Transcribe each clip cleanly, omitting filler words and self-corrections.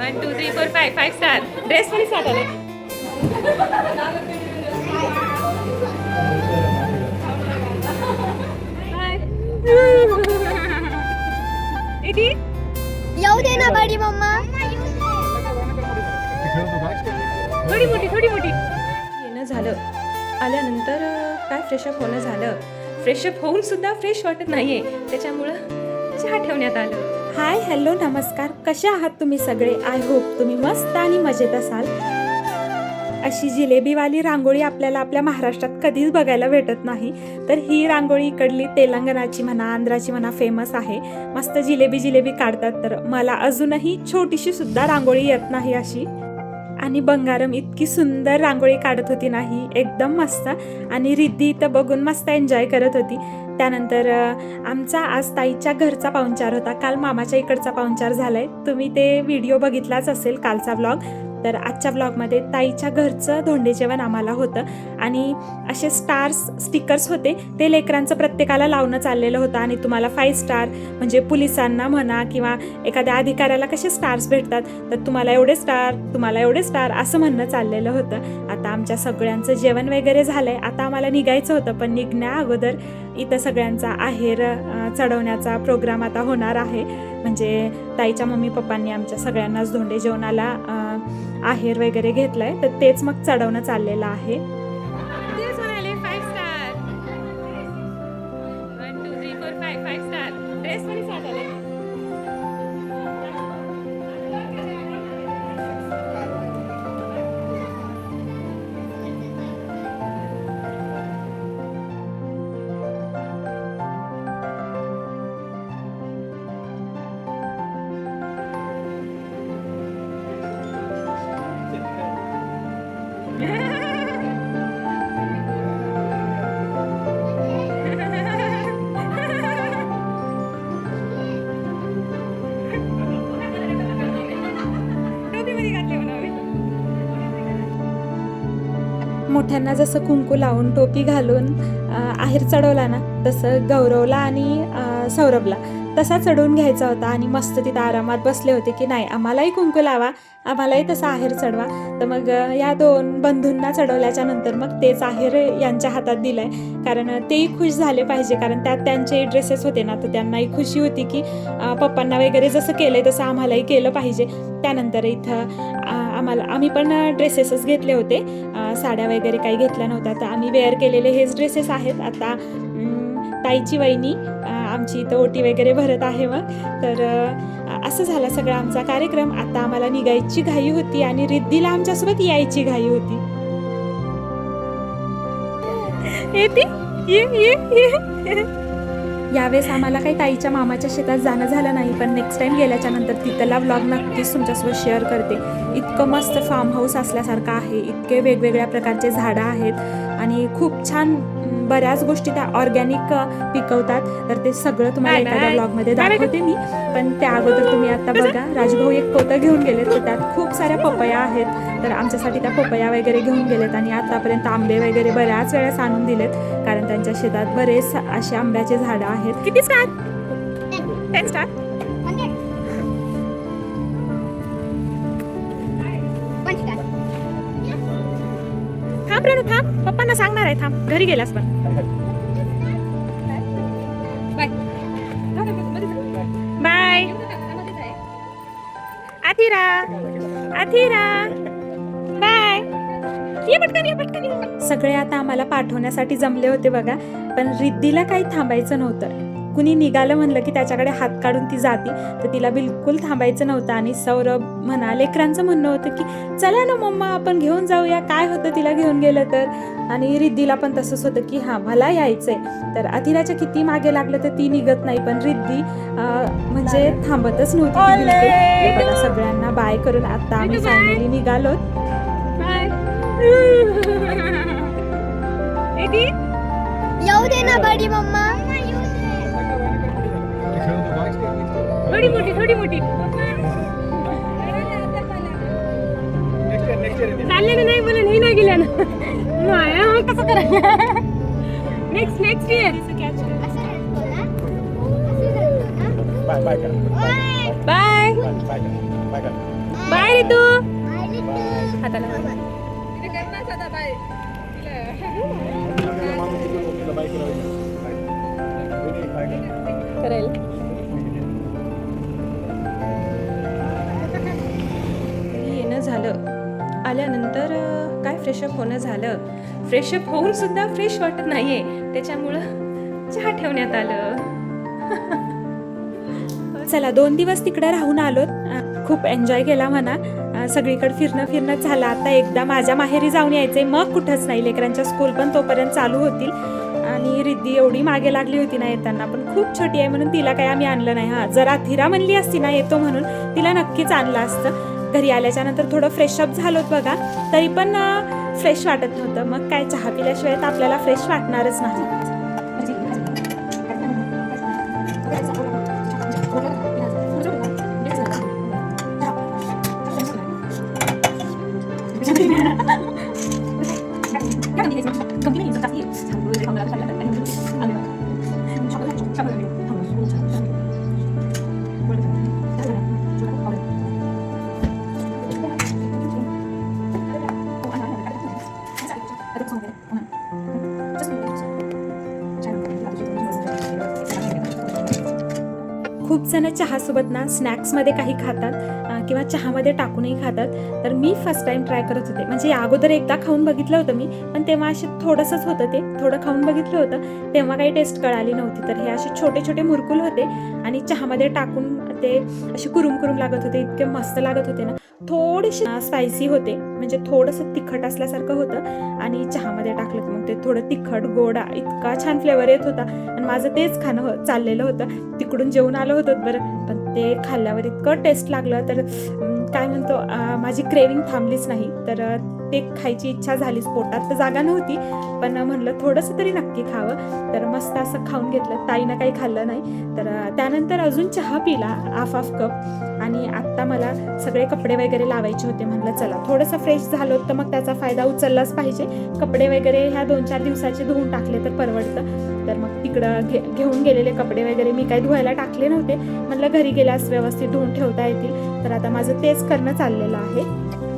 1 2 3 4 5 5 star dress पण start आले इथे येऊ दे ना बडी मम्मा. थोडी मोठी येणं झालं आल्यानंतर काय फ्रेशअप होणं झालं. फ्रेशअप होऊन सुद्धा फ्रेश वाटत नाहीये, त्याच्यामुळं चहा ठेवण्यात आलं. हाय हॅलो नमस्कार, कसे आहात तुम्ही सगळे? आय होप तुम्ही मस्त आणि मजेत असाल. अशी जिलेबीवाली रांगोळी आपल्याला आपल्या महाराष्ट्रात कधीच बघायला भेटत नाही. तर ही रांगोळी इकडली तेलंगणाची म्हणा आंध्राची म्हणा फेमस आहे. मस्त जिलेबी काढतात. तर मला अजूनही छोटीशी सुद्धा रांगोळी येत नाही अशी. आणि बंगारम इतकी सुंदर रांगोळी काढत होती नाही, एकदम मस्त. आणि रिद्धी इथं बघून मस्त एन्जॉय करत होती. त्यानंतर आमचा आज ताईच्या घरचा पाहुणचार होता. काल मामाच्या इकडचा पाहुणचार झालाय, तुम्ही ते व्हिडिओ बघितलाच असेल कालचा व्लॉग. तर आजच्या व्लॉगमध्ये ताईच्या घरचं धोंडे जेवण आम्हाला होतं. आणि असे स्टिकर्स होते, ते लेकरांचं प्रत्येकाला लावणं चाललेलं होतं. आणि तुम्हाला 5 स्टार म्हणजे पोलिसांना म्हणा किंवा एखाद्या अधिकाऱ्याला कसे स्टार्स भेटतात, तर तुम्हाला एवढे स्टार असं म्हणणं चाललेलं होतं. आता आमच्या सगळ्यांचं जेवण वगैरे झालंय. आता आम्हाला निघायचं होतं, पण निघण्या अगोदर इथं सगळ्यांचा आहेर चढवण्याचा प्रोग्राम आता होणार आहे. म्हणजे ताईच्या मम्मी पप्पांनी आमच्या सगळ्यांनाच धोंडे जेवणाला आहेर वगैरे घेतलाय, तर तेच मग चढवणं चाललेलं आहे. 5 स्टार 1 2 3 4 5 5 स्टार ड्रेस पण स्टार्ट आले. मोठ्यांना जसं कुंकू लावून टोपी घालून आहेर चढवला ना, तसं गौरवला आणि सौरभला तसा चढवून घ्यायचा होता. आणि मस्त तिथं आरामात बसले होते की नाही आम्हालाही कुंकू लावा, आम्हालाही तसा आहेर चढवा. तर मग या 2 बंधूंना चढवल्याच्या नंतर मग तेच आहेर यांच्या हातात दिलंय. कारण तेही खुश झाले पाहिजे, कारण त्यात त्यांचे ड्रेसेस होते ना, तर त्यांनाही खुशी होती की पप्पांना वगैरे जसं केलंय तसं आम्हालाही केलं पाहिजे. त्यानंतर इथं आम्ही पण ड्रेसेसच घेतले होते, साड्या वगैरे काही घेतल्या नव्हत्या. तर आम्ही वेअर केलेले हेच ड्रेसेस आहेत. आता ताईची वहिनी आमची इथं ओटी वगैरे भरत आहे. मग तर असं झाला सगळा आमचा कार्यक्रम. आता आम्हाला निघायची घाई होती आणि रिद्धीला आमच्यासोबत यायची घाई होती. यावेळेस आम्हाला काही ताईच्या मामाच्या शेतात जाणं झालं नाही, पण नेक्स्ट टाइम गेल्याच्या नंतर तिथला व्लॉग नक्कीच तुमच्यासोबत शेअर करते. इतकं मस्त फार्म हाऊस असल्यासारखं आहे, इतके वेगवेगळ्या प्रकारचे झाडं आहेत आणि खूप छान बऱ्याच गोष्टी त्या ऑर्गॅनिक पिकवतात. तर ते सगळं तुम्हाला एखाद्या व्लॉगमध्ये दाखवते मी. पण त्या अगोदर तुम्ही आता बघा, राजभाऊ एक पोतं घेऊन गेलेत, तर त्यात खूप साऱ्या पपया आहेत. तर आमच्यासाठी त्या पपया वगैरे घेऊन गेलेत. आणि आतापर्यंत आंबे वगैरे बऱ्याच वेळेस आणून दिलेत, कारण त्यांच्या शेतात बरेच असे आंब्याचे झाडं आहेत. किती स्टार 10 स्टार थांब रे थांब, पप्पांना सांगणार आहे, थांब घरी गेलास पण. Bye Athira bye. ये पटकन. सगळे आता आम्हाला पाठवण्यासाठी जमले होते बघा, पण रिद्धीला काही थांबायचं नव्हतं. कुणी निघालं म्हणलं की त्याच्याकडे हात काढून ती जाती, तर तिला बिलकुल थांबायचं नव्हतं. आणि सौरभ म्हणा लेकरांचं म्हणणं होतं की चला ना मम्मा आपण घेऊन जाऊया, काय होतं तिला घेऊन गेलं तर. आणि रिद्धीला पण तसंच होतं की हां मला यायचंय. तर अथिराच्या किती मागे लागलं तर ती निघत नाही, पण रिद्धी म्हणजे थांबतच नव्हती बिलकुल. बघा सगळ्यांना बाय करून आता आम्ही फायनली निघालो. येऊ दे ना बडी मम्मा. थोडी मोठी चाललेलं नाही बोलून ही नाही गेल्या ना. कसं करा next year. Bye. Bye Ritu. हाताला करेल. येणं झालं. आल्यानंतर काय फ्रेशअप होणं झालं. फ्रेशअप होऊन सुद्धा फ्रेश वाटत नाहीये, त्याच्यामुळं चहा ठेवण्यात आलं. चला 2 दिवस तिकडे राहून आलो. खूप एन्जॉय केला म्हणा. सगळीकडे फिरणं झालं. आता एकदा माझ्या माहेरी जाऊन यायचंय, मग कुठंच नाही. लेकरांच्या स्कूल पण तोपर्यंत चालू होतील. आणि रिद्धी एवढी मागे लागली होती ना येताना, पण खूप छोटी आहे म्हणून तिला काही आम्ही आणलं नाही. हां, जर अथिरा म्हणली असती ना येतो म्हणून, तिला नक्कीच आणलं असतं. घरी आल्याच्या नंतर थोडं फ्रेशअप झालो बघा, तरी पण फ्रेश वाटत नव्हतं. मग काय, चहा पिल्याशिवाय तर आपल्याला फ्रेश वाटणारच नाही. खूप जण चहासोबत ना स्नॅक्समध्ये काही खातात किंवा चहामध्ये टाकूनही खातात. तर मी फर्स्ट टाइम ट्राय करत होते. म्हणजे या अगोदर एकदा खाऊन बघितलं होतं मी, पण तेव्हा असे थोडंसंच होतं, ते थोडं खाऊन बघितलं होतं, तेव्हा काही टेस्ट कळाली नव्हती. तर हे असे छोटे छोटे मुरकुल होते आणि चहामध्ये टाकून ते असे कुरुम लागत होते. इतके मस्त लागत होते ना. थोडेसे स्पायसी होते, म्हणजे थोडंसं तिखट असल्यासारखं होतं. आणि चहामध्ये टाकलं की मग ते थोडं तिखट गोड इतका छान फ्लेवर येत होता. आणि माझं तेच खाणं चाललेलं होतं. तिकडून जेवून आलं होतं बरं, पण ते खाल्ल्यावर इतकं टेस्ट लागलं, तर काय म्हणतो, माझी क्रेविंग थांबलीच नाही. तर ते खायची इच्छा झालीच. पोटात तर जागा नव्हती, पण म्हणलं थोडंसं तरी नक्की खावं. तर मस्त असं खाऊन घेतलं. ताईनं काही खाल्लं नाही. तर त्यानंतर अजून चहा पिला हाफ कप. आणि आत्ता मला सगळे कपडे वगैरे लावायचे होते. म्हणलं चला थोडंसं फ्रेश झालो तर मग त्याचा फायदा उचललाच पाहिजे. कपडे वगैरे ह्या 2-4 दिवसाचे धुवून टाकले तर परवडतं. तर मग तिकडं घेऊन गेलेले कपडे वगैरे मी काही धुवायला टाकले नव्हते. म्हणलं घरी गेल्यास व्यवस्थित धुवून ठेवता येतील. तर आता माझं तेच करणं चाललेलं आहे.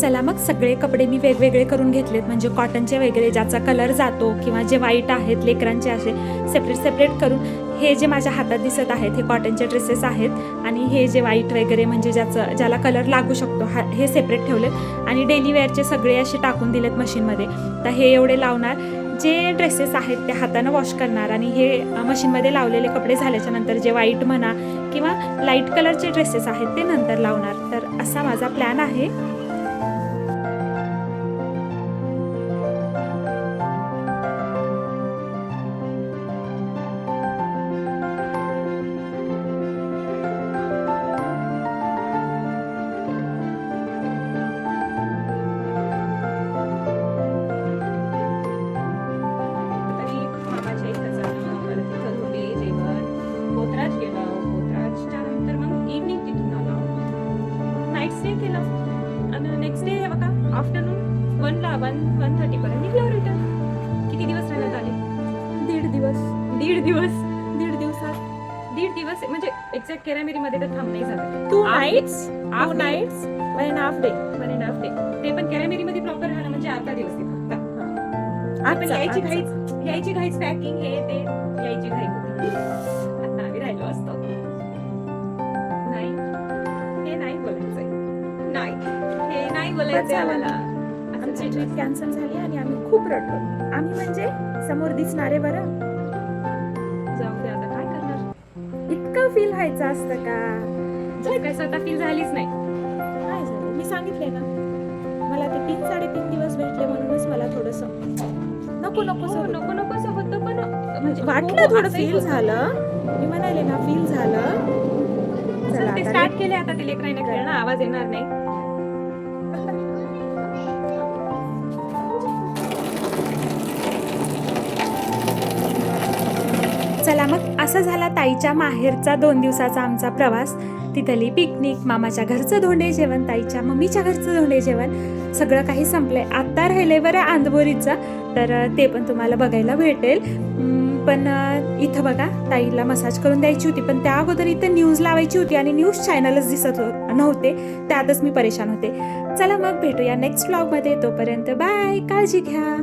चला मग सगळे कपडे मी वेगवेगळे करून घेतलेत. म्हणजे कॉटनचे वगैरे ज्याचा कलर जातो, किंवा जे व्हाईट आहेत लेकरांचे, असे सेपरेट करून. हे जे माझ्या हातात दिसत आहेत हे कॉटनचे ड्रेसेस आहेत. आणि हे जे व्हाईट वगैरे म्हणजे ज्याला कलर लागू शकतो हे सेपरेट ठेवलेत. आणि डेली वेअरचे सगळे असे टाकून दिलेत मशीनमध्ये. तर हे एवढे लावणार. जे ड्रेसेस आहेत ते हातानं वॉश करणार. आणि हे मशीनमध्ये लावलेले कपडे झाल्याच्या नंतर जे व्हाईट म्हणा किंवा लाईट कलरचे ड्रेसेस आहेत ते नंतर लावणार. तर असा माझा प्लॅन आहे. आफ्टरनून 1:30 पर्यंत निघलो रिटर्न. किती दिवस राहण्यात आले? 1.5 दिवस. 1.5 दिवस. 1.5 दिवसात 1.5 दिवस म्हणजे एक्झॅक्ट केरामेरीमध्ये तर थांब नाही झालं. 2 nights, 2 nights, 1.5 day. 1.5 day. ते पण केरामेरीमध्ये प्रॉपर राहणं म्हणजे अर्धा दिवस ते फक्त. आपण यायची घाईच पॅकिंग हे ते यायची घाई होती. आता आम्ही राहिलो असतो. नाही, हे नाही बोलायचंय. नाही, हे नाही बोलायचंय आम्हाला. आमची ट्रिप कॅन्सल झाली आणि आम्ही खूप रडलो. आम्ही म्हणजे समोर दिसणारे. बरं जाऊ दे, आता काय करणार. इतकं फील व्हायचं असतं का? जर काय स्वतः फील झालीच नाही. काय झालं मी सांगितले ना, मला ते 3-3.5 दिवस भेटले म्हणूनच मला थोडस नको नकोसं होतं. पण म्हणजे वाटलं थोडं फील झालं. मी म्हणाले ना फील झालं. चला ते आता स्टार्ट केले. आता ते लेकरांना खेळणं आवाज येणार नाही. चला मग असा झाला ताईच्या माहेरचा 2 दिवसाचा आमचा प्रवास. तिथली पिकनिक, मामाच्या घरचं धोंडे जेवण, ताईच्या मम्मीच्या घरचं धोंडे जेवण, सगळं काही संपलंय. आता राहिलंय बरं अंदबोरीचं, तर ते पण तुम्हाला बघायला भेटेल. पण इथं बघा ताईला मसाज करून द्यायची होती, पण त्या अगोदर इथं न्यूज लावायची होती आणि न्यूज चॅनलच दिसत नव्हते. त्यातच मी परेशान होते. चला मग भेटूया नेक्स्ट व्लॉगमध्ये. तोपर्यंत बाय, काळजी घ्या.